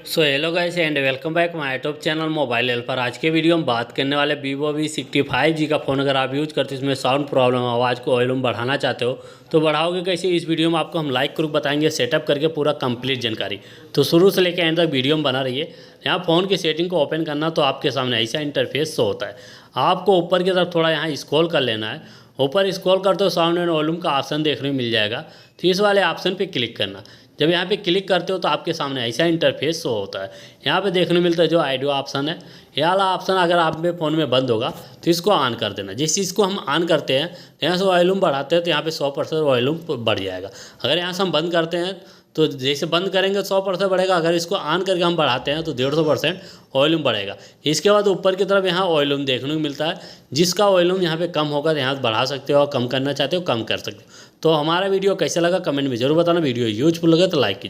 So hello guys and welcome back my YouTube channel mobile helper. आज के video में बात करने वाले Vivo V65G का फ़ोन अगर आप यूज़ करते हो, इसमें साउंड प्रॉब्लम आवाज़ को वॉल्यूम बढ़ाना चाहते हो तो बढ़ाओगे कैसे, इस वीडियो में आपको हम लाइव प्रूफ बताएंगे, सेटअप करके पूरा कंप्लीट जानकारी। तो शुरू से लेकर एंड तक वीडियो में बना रहिए। यहाँ फ़ोन की सेटिंग को ओपन करना तो आपके सामने ऐसा इंटरफेस शो होता है। आपको ऊपर की तरफ थोड़ा यहाँ स्क्रॉल कर लेना है। ऊपर स्क्रॉल करते हो साउंड एंड वॉल्यूम का ऑप्शन देखने को मिल जाएगा, तो इस वाले ऑप्शन पे क्लिक करना। जब यहाँ पे क्लिक करते हो तो आपके सामने ऐसा इंटरफेस शो होता है। यहाँ पे देखने को मिलता है जो ऑडियो ऑप्शन है, ये वाला ऑप्शन अगर आप में फ़ोन में बंद होगा तो इसको ऑन कर देना। जिस चीज़ को हम ऑन करते हैं यहाँ से वॉल्यूम बढ़ाते हैं तो यहाँ पे 100% वॉल्यूम बढ़ जाएगा। अगर यहाँ से हम बंद करते हैं तो जैसे बंद करेंगे 100% बढ़ेगा, अगर इसको ऑन करके हम बढ़ाते हैं तो 150% वॉल्यूम बढ़ेगा। इसके बाद ऊपर की तरफ यहाँ वॉल्यूम देखने को मिलता है, जिसका वॉल्यूम यहाँ पे कम होगा तो यहाँ से बढ़ा सकते हो और कम करना चाहते हो कम कर सकते हो। तो हमारा वीडियो कैसा लगा कमेंट में जरूर बताना। वीडियो यूजफुल लगे तो लाइक कीजिए।